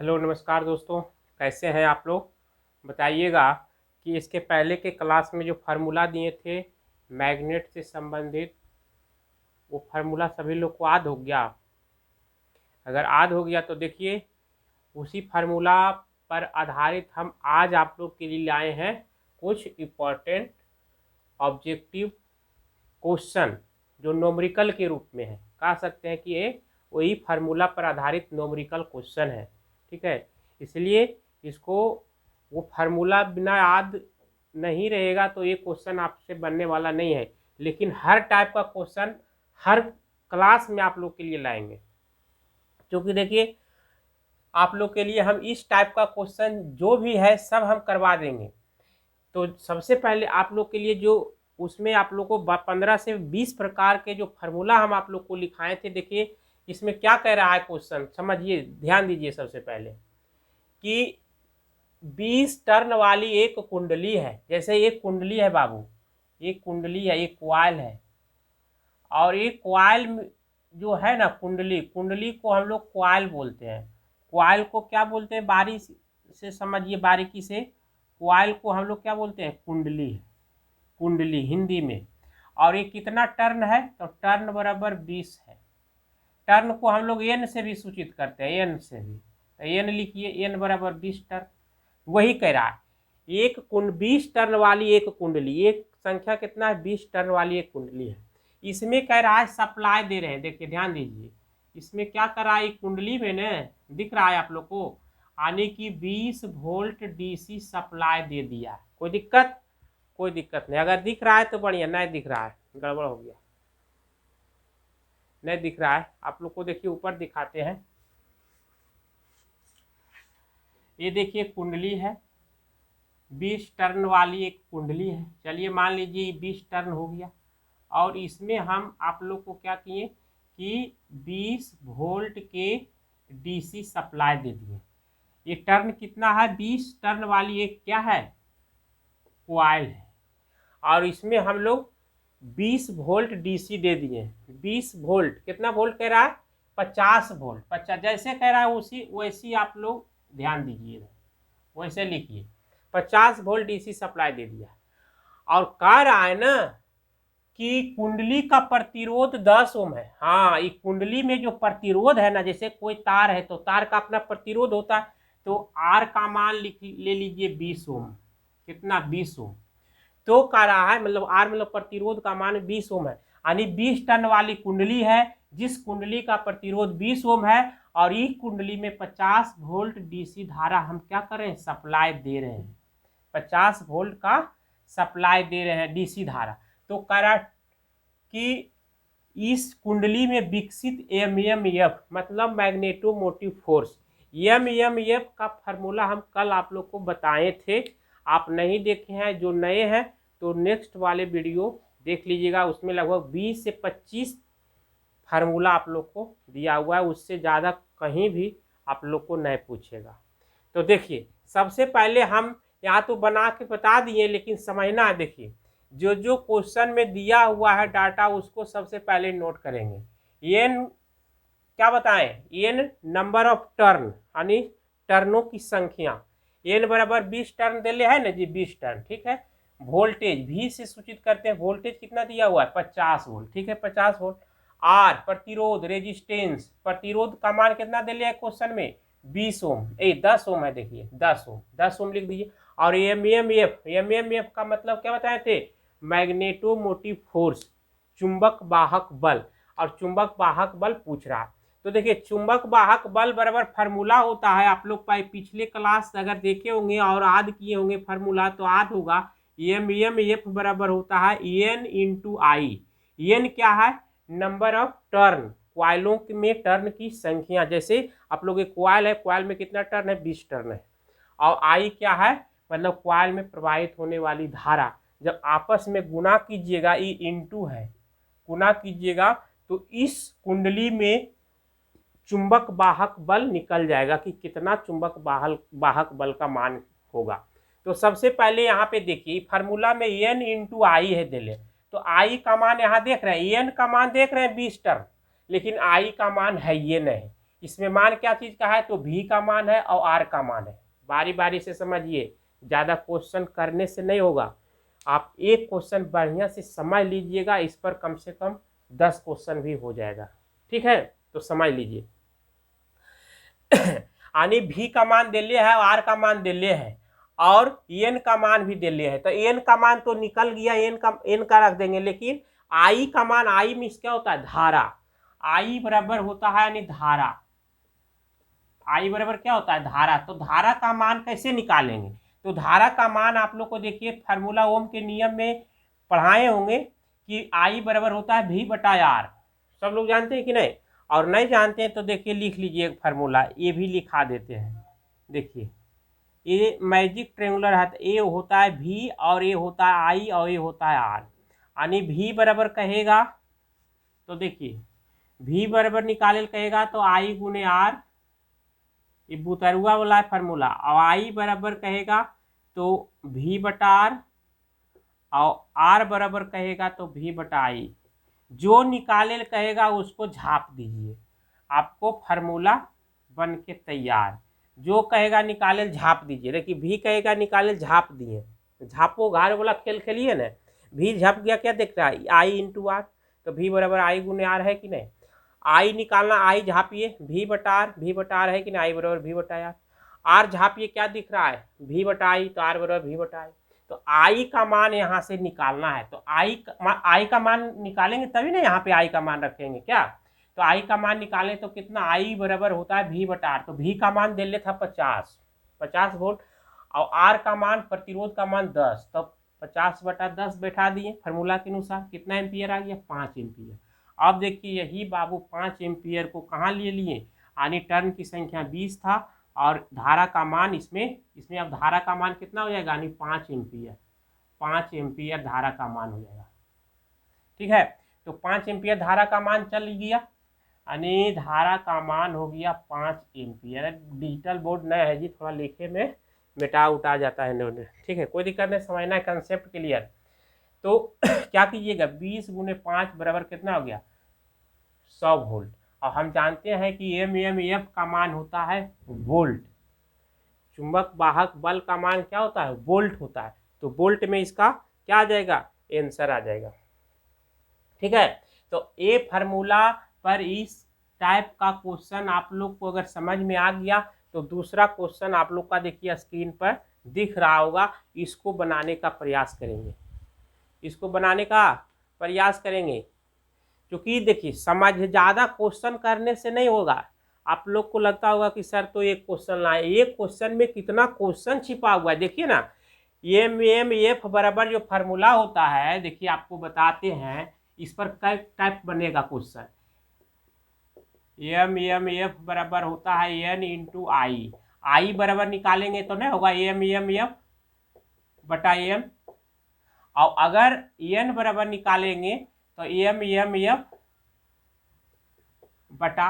Hello नमस्कार दोस्तों, कैसे हैं आप लोग। बताइएगा कि इसके पहले के क्लास में जो फार्मूला दिए थे मैग्नेट से संबंधित, वो फार्मूला सभी लोग को याद हो गया। अगर याद हो गया तो देखिए, उसी फार्मूला पर आधारित हम आज आप लोग के लिए लाए हैं कुछ इम्पोर्टेंट ऑब्जेक्टिव क्वेश्चन जो नोमरिकल के रूप में है। कह सकते हैं कि ये वही फार्मूला पर आधारित नोमरिकल क्वेश्चन है। ठीक है, इसलिए इसको वो फार्मूला बिना याद नहीं रहेगा तो ये क्वेश्चन आपसे बनने वाला नहीं है। लेकिन हर टाइप का क्वेश्चन हर क्लास में आप लोग के लिए लाएंगे, क्योंकि देखिए आप लोग के लिए हम इस टाइप का क्वेश्चन जो भी है सब हम करवा देंगे। तो सबसे पहले आप लोग के लिए जो उसमें आप लोग को 15 से 20 प्रकार के जो फार्मूला हम आप लोग को लिखाए थे, देखिए इसमें क्या कह रहा है क्वेश्चन, समझिए, ध्यान दीजिए। सबसे पहले कि 20 टर्न वाली एक कुंडली है। जैसे एक कुंडली है बाबू, एक कुंडली है, एक क्वाइल है, और एक क्वाइल जो है ना, कुंडली को हम लोग क्वाइल बोलते हैं। क्वाइल को क्या बोलते हैं, बारीक से समझिए, बारीकी से। क्वाइल को हम लोग क्या बोलते हैं, कुंडली। कुंडली हिंदी में। और ये कितना टर्न है, तो टर्न बराबर 20 है। टर्न को हम लोग एन से भी सूचित करते हैं, एन से भी। तो एन लिखिए, एन बराबर 20 टर्न। वही कह रहा है, 20 टर्न वाली एक कुंडली, एक संख्या कितना है, 20 टर्न वाली एक कुंडली है। इसमें कह रहा है सप्लाई दे रहे हैं। देखिए ध्यान दीजिए, इसमें क्या कर रहा है, कुंडली में ना दिख रहा है आप लोग को, यानी कि 20 वोल्ट डीसी सप्लाई दे दिया। कोई दिक्कत? कोई दिक्कत नहीं। अगर दिख रहा है तो बढ़िया, नहीं दिख रहा है गड़बड़ हो गया। नहीं दिख रहा है आप लोग को, देखिए ऊपर दिखाते हैं। ये देखिए कुंडली है, 20 टर्न वाली एक कुंडली है। चलिए मान लीजिए 20 टर्न हो गया, और इसमें हम आप लोग को क्या किए कि 20 वोल्ट के डीसी सप्लाई दे दिए। ये टर्न कितना है, 20 टर्न वाली एक क्या है, क्वाइल है, और इसमें हम लोग 20 वोल्ट डीसी दे दिए। 20 वोल्ट, कितना वोल्ट कह रहा है, 50 वोल्ट। 50 जैसे कह रहा है उसी वैसी आप लोग ध्यान दीजिए, वैसे लिखिए। 50 वोल्ट डीसी सप्लाई दे दिया, और कह रहा है ना कि कुंडली का प्रतिरोध 10 ओम है। हाँ, ये कुंडली में जो प्रतिरोध है ना, जैसे कोई तार है तो तार का अपना प्रतिरोध होता है, तो आर का मान ले लीजिए 20 ओम। कितना, 20 ओम। तो कह रहा है, मतलब आर मतलब प्रतिरोध का मान 20 ओम है, यानी 20 टन वाली कुंडली है, जिस कुंडली का प्रतिरोध 20 ओम है, और इस कुंडली में 50 वोल्ट डीसी धारा हम क्या कर रहे हैं, सप्लाई दे रहे हैं। 50 वोल्ट का सप्लाई दे रहे हैं डीसी धारा। तो कह रहा कि इस कुंडली में विकसित एमएमएफ मतलब मैग्नेटोमोटिव फोर्स। एमएमएफ का फार्मूला हम कल आप लोग को बताए थे, आप नहीं देखे हैं, जो नए हैं तो नेक्स्ट वाले वीडियो देख लीजिएगा। उसमें लगभग 20 से 25 फार्मूला आप लोग को दिया हुआ है, उससे ज़्यादा कहीं भी आप लोग को नहीं पूछेगा। तो देखिए सबसे पहले हम यहाँ तो बना के बता दिए, लेकिन समझना है। देखिए जो जो क्वेश्चन में दिया हुआ है डाटा, उसको सबसे पहले नोट करेंगे। एन क्या बताएं, एन नंबर ऑफ टर्न, यानी टर्नों की संख्या। एन बराबर 20 टर्न दिले है ना जी, 20 टर्न, ठीक है। वोल्टेज भी से सूचित करते हैं, वोल्टेज कितना दिया हुआ है, 50 वोल्ट, ठीक है, 50 वोल्ट। आर प्रतिरोध, रेजिस्टेंस, प्रतिरोध का मान कितना दिले है क्वेश्चन में, 20 ओम, 10 ओम है, देखिए 10 ओम, 10 ओम लिख दीजिए। और एमएमएफ का मतलब क्या बताए थे, मैग्नेटोमोटिव फोर्स, चुंबक वाहक बल। और चुंबक वाहक बल पूछ रहा है, तो देखिए चुंबक वाहक बल बराबर फार्मूला होता है, आप लोग पिछले क्लास अगर देखे होंगे और याद किए होंगे फार्मूला, तो याद होगा एमएमएफ बराबर होता है एन इंटू आई। एन क्या है, नंबर ऑफ टर्न, क्वाइलों में टर्न की संख्या। जैसे आप लोग एक क्वाइल है, क्वाइल में कितना टर्न है, 20 टर्न है। और आई क्या है, मतलब क्वाइल में प्रवाहित होने वाली धारा। जब आपस में गुना कीजिएगा, ई इंटू है, गुना कीजिएगा, तो इस कुंडली में चुंबक वाहक बल निकल जाएगा कि कितना चुंबक वाहक बल का मान होगा। तो सबसे पहले यहाँ पे देखिए फार्मूला में एन इंटू आई है दिले, तो आई का मान यहाँ देख रहे हैं, एन का मान देख रहे हैं 20 टर्न, लेकिन आई का मान है ये नहीं, इसमें मान क्या चीज़ का है, तो V का मान है और R का मान है। बारी बारी से समझिए, ज़्यादा क्वेश्चन करने से नहीं होगा, आप एक क्वेश्चन बढ़िया से समझ लीजिएगा, इस पर कम से कम 10 क्वेश्चन भी हो जाएगा। ठीक है, तो समझ लीजिए। यानी V का मान दे लिया है और R का मान दे लिया है और N का मान भी दे लिया है, तो N का मान तो निकल गया, N का रख देंगे, लेकिन I का मान, I मीन्स क्या होता है, धारा। I बराबर होता है यानी धारा, I बराबर क्या होता है, धारा। तो धारा का मान कैसे निकालेंगे, तो धारा का मान आप लोग को देखिए फार्मूला ओम के नियम में पढ़ाए होंगे कि I बराबर होता है V बटा R। सब लोग जानते हैं कि नहीं, और नहीं जानते हैं तो देखिए लिख लीजिए एक फार्मूला, ये भी लिखा देते हैं। देखिए ये मैजिक ट्रेंगुलर है, तो ए होता है V और ये होता है I और ये होता है R। यानी V बराबर कहेगा तो देखिए V बराबर निकाले कहेगा तो I गुने R, ये बुतरुआ वाला है फार्मूला, और I बराबर कहेगा तो V बटा R और R बराबर कहेगा तो V बटा I। जो निकाले कहेगा उसको झाप दीजिए, आपको फार्मूला बन के तैयार। जो कहेगा निकाले झाप दीजिए। देखिए V कहेगा निकाले झाप दिए, झापो घार वाला खेल खेलिए ना, V झप गया, क्या दिख रहा है, I इंटू R, तो V बराबर I गुने R है कि नहीं। I निकालना, I झापिए V बटा R है कि नहीं, I बराबर V बटा R झापिए, क्या दिख रहा है, V बटा I, तो R बराबर V बटा I। तो I का मान यहाँ से निकालना है, तो I का मान निकालेंगे तभी ना यहाँ पे I का मान रखेंगे क्या, तो I का मान निकालें तो कितना, I बराबर होता है V बटा R। तो V का मान दे लेता 50 वोल्ट और R का मान, प्रतिरोध का मान 10, तो 50 बटा 10 बैठा दिए फार्मूला के अनुसार, कितना एम्पियर आ गया, 5 एम्पियर। अब देखिए यही बाबू 5 एम्पियर को कहाँ ले लिए, यानी टर्न की संख्या 20 था और धारा का मान इसमें अब धारा का मान कितना हो जाएगा, यानी 5 एम्पियर धारा का मान हो जाएगा। ठीक है, तो 5 एम्पियर धारा का मान चल गया, यानी धारा का मान हो गया 5 एम्पियर। डिजिटल बोर्ड नया है जी, थोड़ा लिखे में मिटा उठा जाता है इन्होंने। ठीक है, कोई दिक्कत नहीं, समझना है, कंसेप्ट क्लियर। तो क्या कीजिएगा, 20 गुने 5 बराबर कितना हो गया, 100 वोल्ट। और हम जानते हैं कि एफ का मान होता है वोल्ट, चुंबक वाहक बल का मान क्या होता है, वोल्ट होता है, तो वोल्ट में इसका क्या आ जाएगा, आंसर आ जाएगा। ठीक है, तो ये फार्मूला पर इस टाइप का क्वेश्चन आप लोग को अगर समझ में आ गया तो दूसरा क्वेश्चन आप लोग का देखिए स्क्रीन पर दिख रहा होगा, इसको बनाने का प्रयास करेंगे, इसको बनाने का प्रयास करेंगे। क्योंकि देखिए समझ, ज़्यादा क्वेश्चन करने से नहीं होगा। आप लोग को लगता होगा कि सर तो एक क्वेश्चन लाए, एक क्वेश्चन में कितना क्वेश्चन छिपा हुआ है। देखिए ना, एफ बराबर जो फार्मूला होता है, देखिए आपको बताते हैं इस पर कई टाइप बनेगा क्वेश्चन। एफ बराबर होता है एन इंटू आई बराबर निकालेंगे तो नहीं होगा एफ बटा एम, और अगर एन बराबर निकालेंगे तो एफ बटा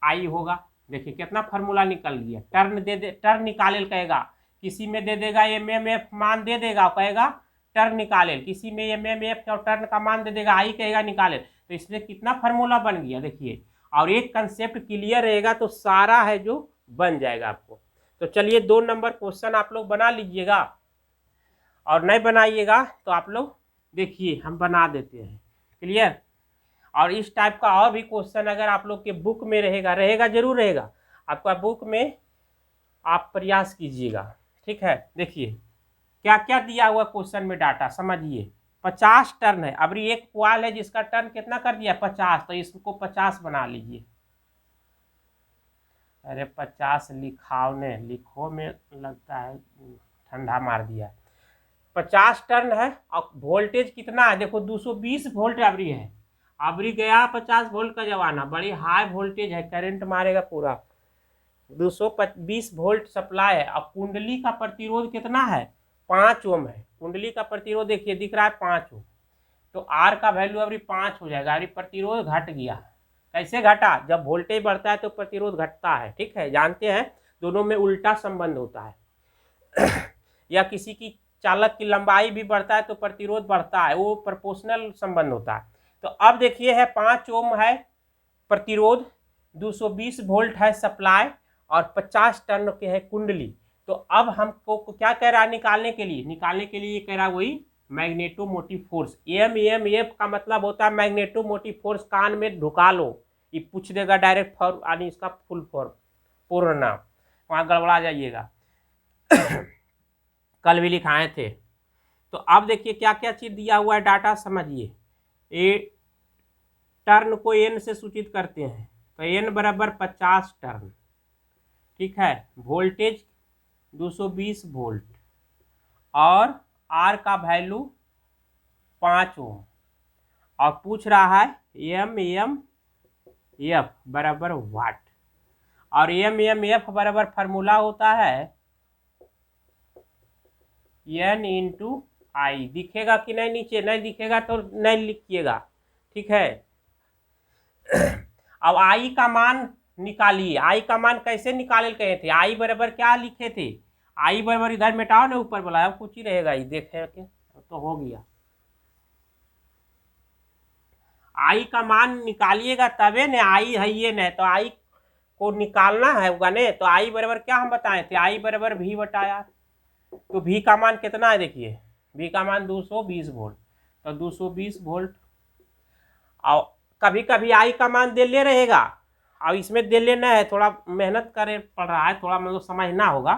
आई होगा। देखिए कितना फार्मूला निकल गया। टर्न निकाले कहेगा, किसी में दे देगा एफ मान दे देगा, कहेगा टर्न निकाले, किसी में एफ और टर्न का मान दे देगा, आई कहेगा निकाले, तो इसमें कितना फार्मूला बन गया देखिए। और एक कंसेप्ट क्लियर रहेगा तो सारा है जो बन जाएगा आपको। तो चलिए 2 नंबर क्वेश्चन आप लोग बना लीजिएगा, और नहीं बनाइएगा तो आप लोग देखिए हम बना देते हैं, क्लियर। और इस टाइप का और भी क्वेश्चन अगर आप लोग के बुक में रहेगा जरूर रहेगा, आपका बुक में आप प्रयास कीजिएगा। ठीक है, देखिए क्या क्या दिया हुआ क्वेश्चन में डाटा समझिए। 50 टर्न है, अब एक क्वाल है जिसका टर्न कितना कर दिया 50, तो इसको 50 बना लीजिए। अरे 50 लिखो में लगता है ठंडा मार दिया। 50 टर्न है और वोल्टेज कितना है, देखो 220 वोल्ट अबरी है, अबरी गया 50 वोल्ट का जमाना, बड़ी हाई वोल्टेज है, करंट मारेगा पूरा। 220 वोल्ट सप्लाई है। अब कुंडली का प्रतिरोध कितना है, 5 ओम है। कुंडली का प्रतिरोध देखिए दिख रहा है 5 ओम, तो आर का वैल्यू अभी 5 हो जाएगा। अभी प्रतिरोध घट गया, कैसे घटा, जब वोल्टेज बढ़ता है तो प्रतिरोध घटता है। ठीक है, जानते हैं दोनों में उल्टा संबंध होता है या किसी की चालक की लंबाई भी बढ़ता है तो प्रतिरोध बढ़ता है, वो प्रोपोर्शनल संबंध होता है। तो अब देखिए है 5 ओम है प्रतिरोध, 220 वोल्ट है सप्लाई और 50 टर्न के है कुंडली। तो अब हमको क्या कह रहा है निकालने के लिए ये कह रहा है वही मैग्नेटोमोटिव फोर्स। एम का मतलब होता है मैग्नेटोमोटिव फोर्स, कान में ढुका लो, ये पूछ देगा डायरेक्ट फॉर्म यानी इसका फुल फॉर्म पूर्ण नाम, वहाँ गड़बड़ा जाइएगा कल भी लिखाए थे। तो अब देखिए क्या क्या चीज दिया हुआ है डाटा समझिए। ए टर्न को एन से सूचित करते हैं, तो एन बराबर 50 टर्न, ठीक है। वोल्टेज 220 वोल्ट और आर का वैल्यू 5 ओम, और पूछ रहा है एम एफ बराबर वाट, और एम एफ बराबर फार्मूला होता है एन इंटू आई। दिखेगा कि नहीं नीचे? नहीं दिखेगा तो नहीं लिखिएगा, ठीक है। अब आई का मान निकालिए। आई का मान कैसे निकाले कहे थे? आई बराबर क्या लिखे थे? आई बराबर इधर मिटाओ ना, ऊपर वाला अब कुछ ही रहेगा, ये देखे के तो हो गया। आई का मान निकालिएगा तबे न, आई है ये न, तो आई को निकालना है होगा ने। तो आई बराबर क्या हम बताए थे? आई बराबर भी बटा आर। तो भी का मान कितना है देखिए, भी का मान 220 वोल्ट, तो 220 वोल्ट। और कभी कभी आई का मान दे ले रहेगा, और इसमें दे लेना है, थोड़ा मेहनत करे पड़ रहा है, थोड़ा मतलब समझना होगा।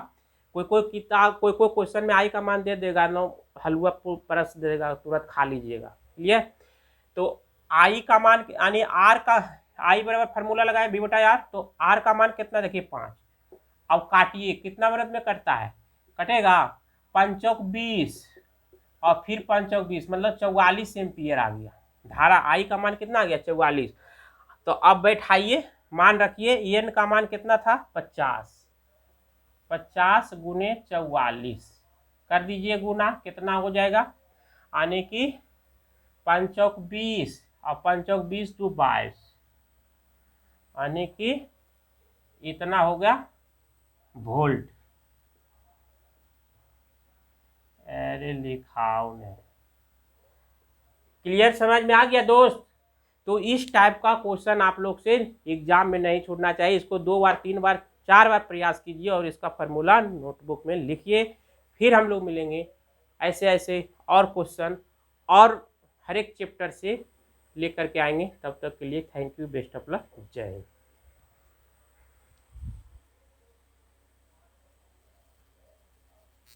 कोई किताब कोई क्वेश्चन में आई का मान दे देगा, नो हलवा परस दे देगा, तुरंत खा लीजिएगा, क्लियर। तो आई का मान यानी आर का, आई बराबर फार्मूला लगाए बी बटा आर, तो आर का मान कितना देखिए 5। अब काटिए, कितना मिनट में कटता है? कटेगा 5 चौक 20 और फिर 5 चौक 20 मतलब 44 एम्पियर आ गया धारा। आई का मान कितना आ गया? 44। तो अब बैठाइए, मान रखिए एन का मान कितना था? 50 गुने 44 कर दीजिए गुना, कितना हो जाएगा? यानी कि 5 चौक 20 और 5 चौक 20 टू 22, यानी कि इतना हो गया वोल्ट। अरे लिखाओ ने, क्लियर समझ में आ गया दोस्त? तो इस टाइप का क्वेश्चन आप लोग से एग्जाम में नहीं छूटना चाहिए। इसको 2 बार 3 बार 4 बार प्रयास कीजिए और इसका फार्मूला नोटबुक में लिखिए। फिर हम लोग मिलेंगे ऐसे ऐसे और क्वेश्चन और हर एक चैप्टर से लेकर के आएंगे। तब तक के लिए thank you, best of luck, जय हिंद।